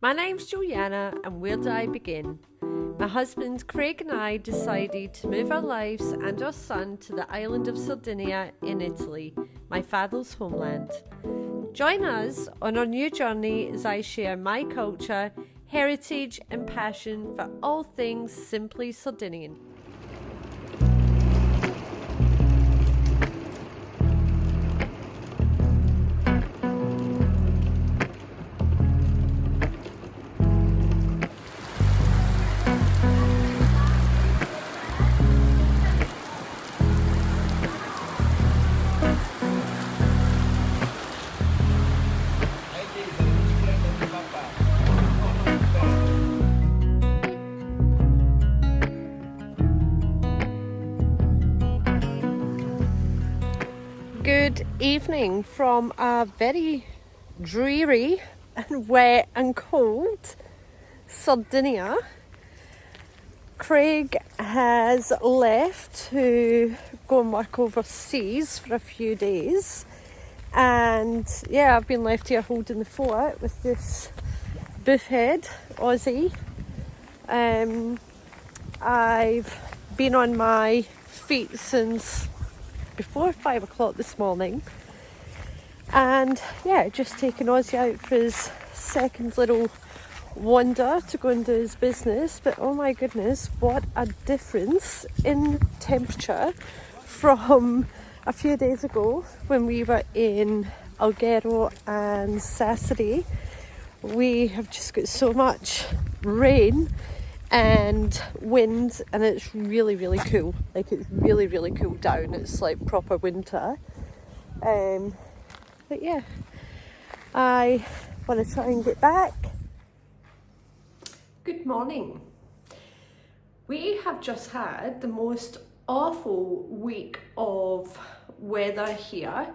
My name's Juliana, and where do I begin? My husband Craig and I decided to move our lives and our son to the island of Sardinia in Italy, my father's homeland. Join us on our new journey as I share my culture, heritage, and passion for all things Simply Sardinian. Good evening from a very dreary and wet and cold Sardinia. Craig has left to go and work overseas for a few days, and yeah, I've been left here holding the fort with this buffhead Aussie. I've been on my feet since before 5 o'clock this morning, and yeah, just taking Aussie out for his second little wander to go and do his business. But oh my goodness, what a difference in temperature from a few days ago when we were in Alghero and Sassari. We have just got so much rain and wind, and it's really cool. Like, it's really cooled down. It's like proper winter. But yeah, I want to try and get back. Good morning. We have just had the most awful week of weather here.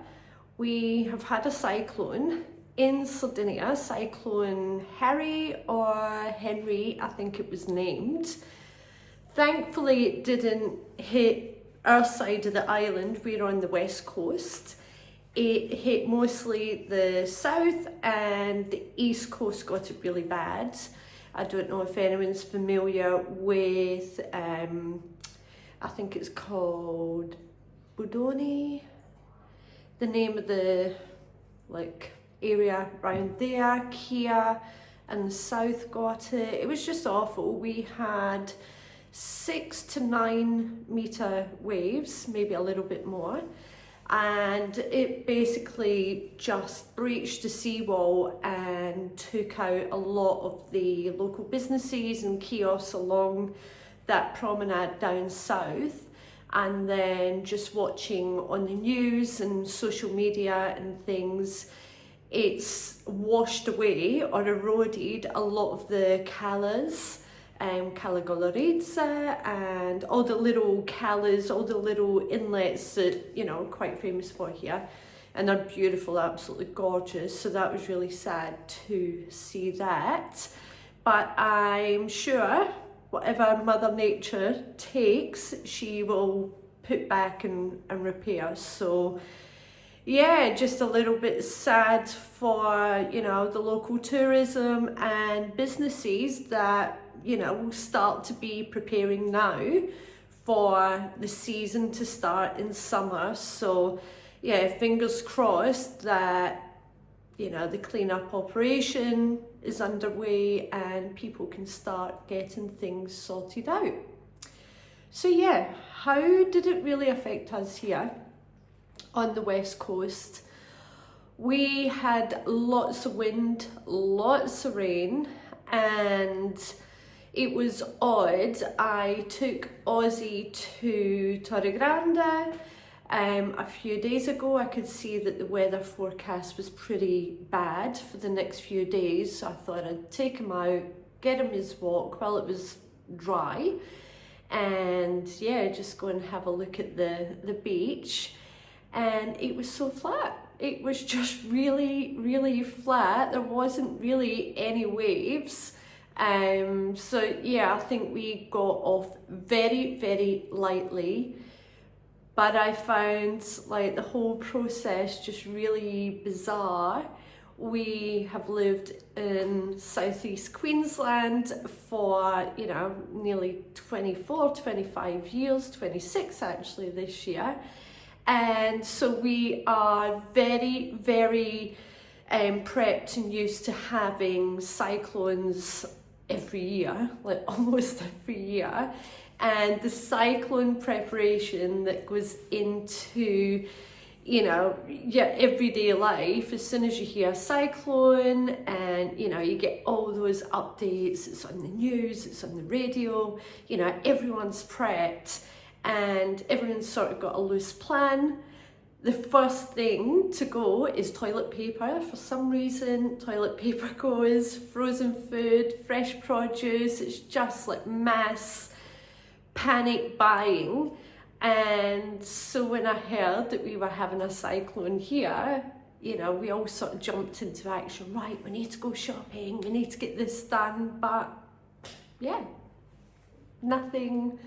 We have had a cyclone in Sardinia, Cyclone Harry or Henry, I think it was named. Thankfully it didn't hit our side of the island. We're on the west coast. It hit mostly the south, and the east coast got it really bad. I don't know if anyone's familiar with, I think it's called Budoni, the name of the area around there. Kia and the south got it. It was just awful. We had 6 to 9 meter waves, maybe a little bit more, and it basically just breached the seawall and took out a lot of the local businesses and kiosks along that promenade down south. And then just watching on the news and social media and things, it's washed away or eroded a lot of the calas, Cala Golorizza, and all the little calas, all the little inlets that, you know, quite famous for here. And they're beautiful, absolutely gorgeous. So that was really sad to see that. But I'm sure whatever Mother Nature takes, she will put back and repair. So yeah, just a little bit sad for, you know, the local tourism and businesses that, you know, will start to be preparing now for the season to start in summer. So yeah, fingers crossed that, you know, the cleanup operation is underway and people can start getting things sorted out. So yeah, how did it really affect us here on the west coast? We had lots of wind, lots of rain, and it was odd. I took Aussie to Torregrande a few days ago. I could see that the weather forecast was pretty bad for the next few days, so I thought I'd take him out, get him his walk while it was dry, and yeah, just go and have a look at the beach. And it was so flat. It was just really flat. There wasn't really any waves. So yeah, I think we got off very lightly. But I found like the whole process just really bizarre We have lived in southeast Queensland for, you know, nearly 24, 25 years, 26 actually this year. And so we are very, very prepped and used to having cyclones every year, like almost every year. And the cyclone preparation that goes into, you know, your everyday life, as soon as you hear a cyclone and, you know, you get all those updates, it's on the news, it's on the radio, you know, everyone's prepped and everyone's sort of got a loose plan. The first thing to go is toilet paper. For some reason, toilet paper goes, frozen food, fresh produce, it's just like mass panic buying. And so when I heard that we were having a cyclone here, you know, we all sort of jumped into action. Right, we need to go shopping, we need to get this done. But yeah, nothing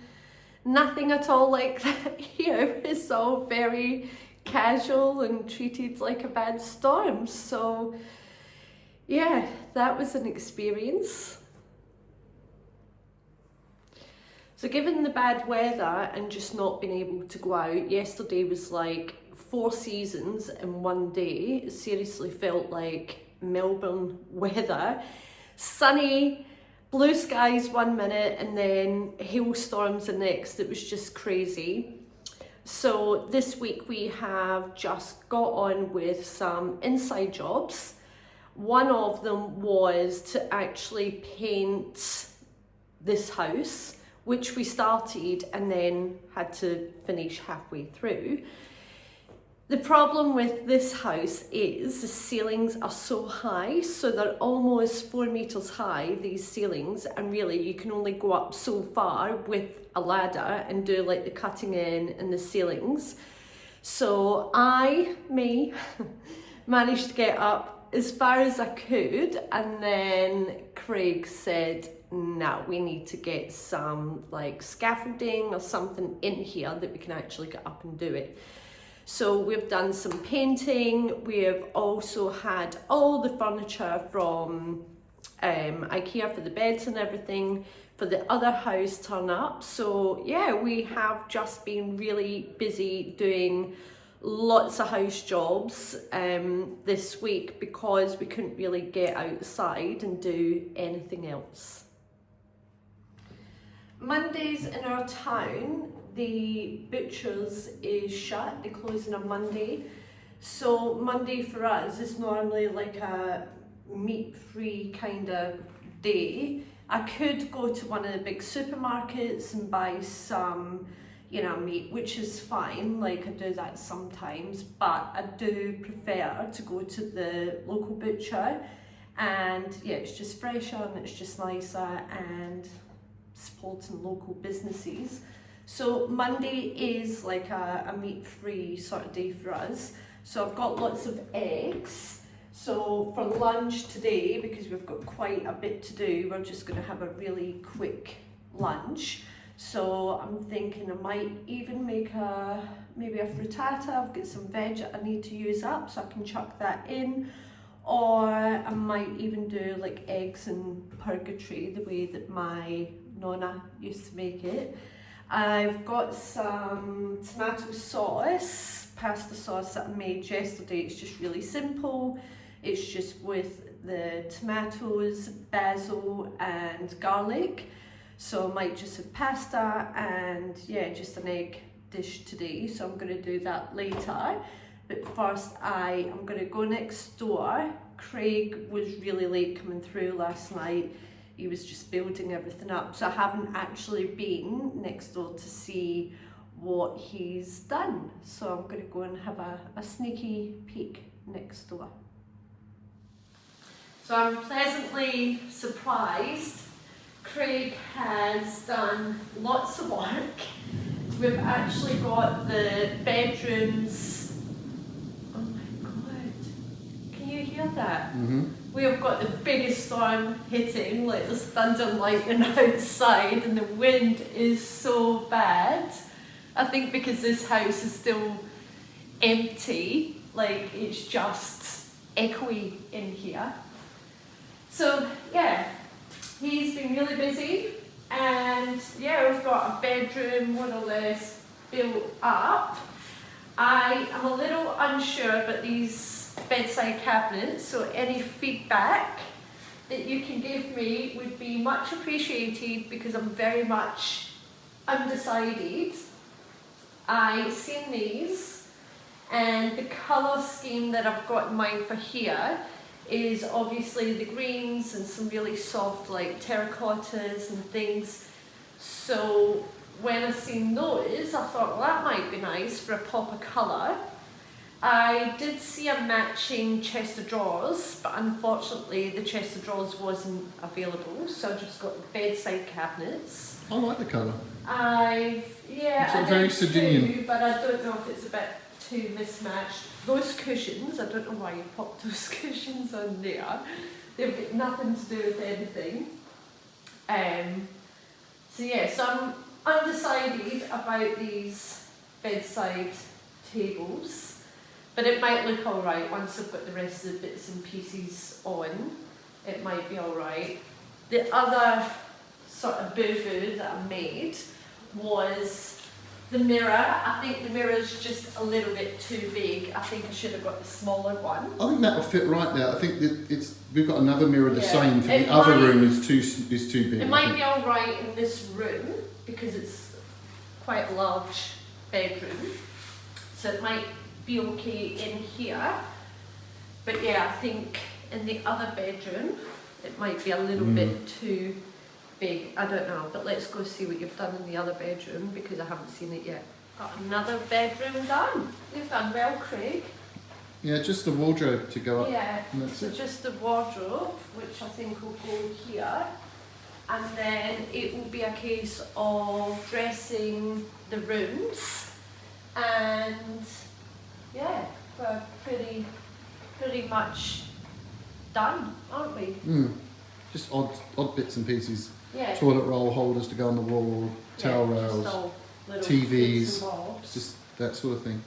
at all like that here. It's all very casual and treated like a bad storm. So yeah, that was an experience. So given the bad weather and just not being able to go out, yesterday was like 4 seasons in one day. It seriously felt like Melbourne weather. Sunny, blue skies 1 minute and then hailstorms the next. It was just crazy. So this week we have just got on with some inside jobs. One of them was to actually paint this house, which we started and then had to finish halfway through. The problem with this house is the ceilings are so high, so they're almost 4 meters high, these ceilings, and really you can only go up so far with a ladder and do like the cutting in and the ceilings. So me, managed to get up as far as I could, and then Craig said, no, we need to get some like scaffolding or something in here that we can actually get up and do it. So we've done some painting. We have also had all the furniture from IKEA for the beds and everything for the other house turn up. So yeah, we have just been really busy doing lots of house jobs this week because we couldn't really get outside and do anything else. Mondays in our town, the butcher's is shut, they close on a Monday. So Monday for us is normally like a meat-free kind of day. I could go to one of the big supermarkets and buy some, you know, meat, which is fine, like I do that sometimes, but I do prefer to go to the local butcher, and yeah, it's just fresher and it's just nicer and supporting local businesses. So Monday is like a meat-free sort of day for us. So I've got lots of eggs. So for lunch today, because we've got quite a bit to do, we're just going to have a really quick lunch. So I'm thinking I might even make maybe a frittata. I've got some veg that I need to use up, so I can chuck that in. Or I might even do like eggs in purgatory, the way that my Nonna used to make it. I've got some tomato sauce, pasta sauce that I made yesterday. It's just really simple. It's just with the tomatoes, basil and garlic. So I might just have pasta and yeah, just an egg dish today. So I'm going to do that later. But first I am going to go next door. Craig was really late coming through last night. He was just building everything up. So I haven't actually been next door to see what he's done. So I'm going to go and have a sneaky peek next door. So I'm pleasantly surprised. Craig has done lots of work. We've actually got the bedrooms. Oh my God, can you hear that? Mm-hmm. We have got the biggest storm hitting, like there's thunder and lightning outside, and the wind is so bad. I think because this house is still empty, like it's just echoey in here. So yeah, he's been really busy, and yeah, we've got a bedroom more or less built up. I am a little unsure about these bedside cabinets, so any feedback that you can give me would be much appreciated, because I'm very much undecided. I've seen these, and the colour scheme that I've got in mind for here is obviously the greens and some really soft like terracottas and things. So when I seen those, I thought, well, that might be nice for a pop of colour. I did see a matching chest of drawers, but unfortunately the chest of drawers wasn't available, so I just got the bedside cabinets. I like the colour. Yeah, it's very Sardinian, too, but I don't know if it's a bit too mismatched. Those cushions, I don't know why you popped those cushions on there. They've got nothing to do with anything. So yeah, so I'm undecided about these bedside tables, but it might look alright once I've got the rest of the bits and pieces on. It might be alright. The other sort of boo-boo that I made was the mirror. I think the mirror is just a little bit too big. I think I should have got the smaller one. I think that'll fit right there. I think that we've got another mirror the same for the other room is too big. It might be alright in this room because it's quite a large bedroom, so it might be okay in here. But yeah, I think in the other bedroom it might be a little bit too big. I don't know, but let's go see what you've done in the other bedroom, because I haven't seen it yet. Got another bedroom done. You've done well, Craig. Yeah, just the wardrobe to go up. Yeah, and that's so it. just the wardrobe, which I think will go here. And then it will be a case of dressing the rooms, and yeah, we're pretty much done, aren't we? Just odd bits and pieces. Yeah. Toilet roll holders to go on the wall, towel rails, TVs, just that sort of thing.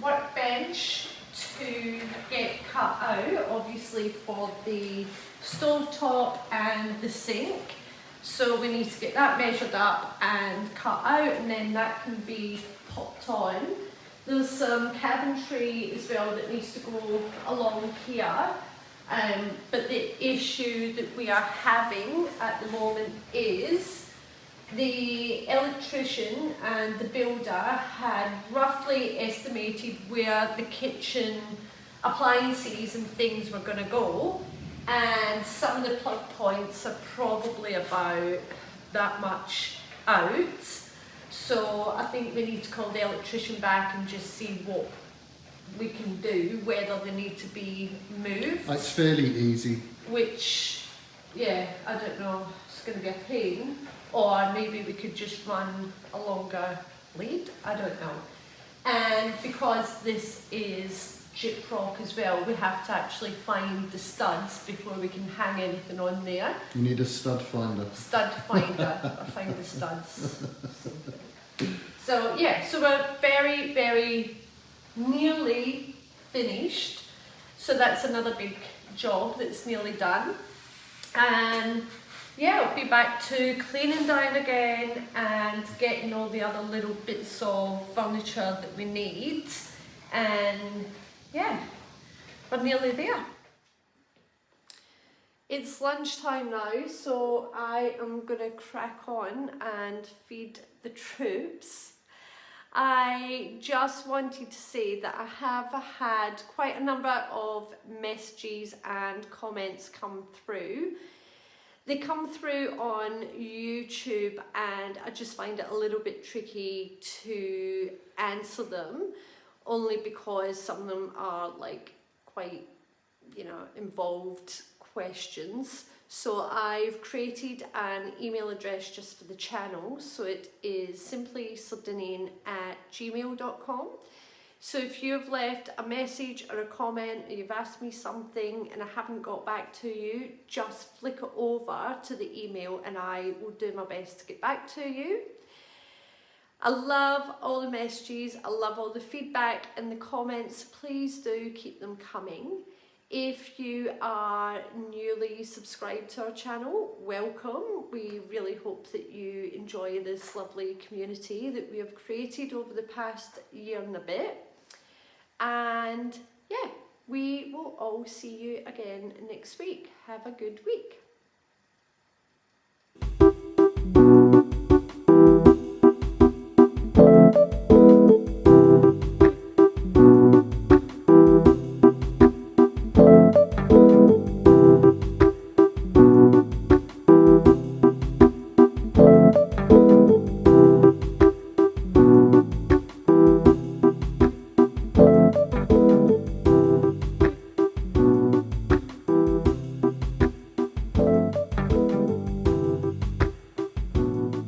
Workbench to get cut out, obviously for the stovetop and the sink. So we need to get that measured up and cut out, and then that can be popped on. There's some cabinetry as well that needs to go along here. But the issue that we are having at the moment is the electrician and the builder had roughly estimated where the kitchen appliances and things were going to go, and some of the plug points are probably about that much out. So I think we need to call the electrician back and just see what we can do, whether they need to be moved. It's fairly easy. Which, yeah, I don't know, it's going to be a pain. Or maybe we could just run a longer lead, I don't know. And because this is gyprock as well, we have to actually find the studs before we can hang anything on there. You need a stud finder. Stud finder, I find the studs. So yeah, so we're very, very nearly finished. So that's another big job that's nearly done. And yeah, we'll be back to cleaning down again and getting all the other little bits of furniture that we need. And yeah, we're nearly there. It's lunchtime now, so I am gonna crack on and feed the troops. I just wanted to say that I have had quite a number of messages and comments come through. They come through on YouTube and I just find it a little bit tricky to answer them, only because some of them are like quite, involved questions. So I've created an email address just for the channel. So it is simplysardinian@gmail.com. So if you've left a message or a comment or you've asked me something and I haven't got back to you, just flick it over to the email and I will do my best to get back to you. I love all the messages, I love all the feedback and the comments. Please do keep them coming. If you are newly subscribed to our channel, welcome. We really hope that you enjoy this lovely community that we have created over the past year and a bit. And yeah, we will all see you again next week. Have a good week.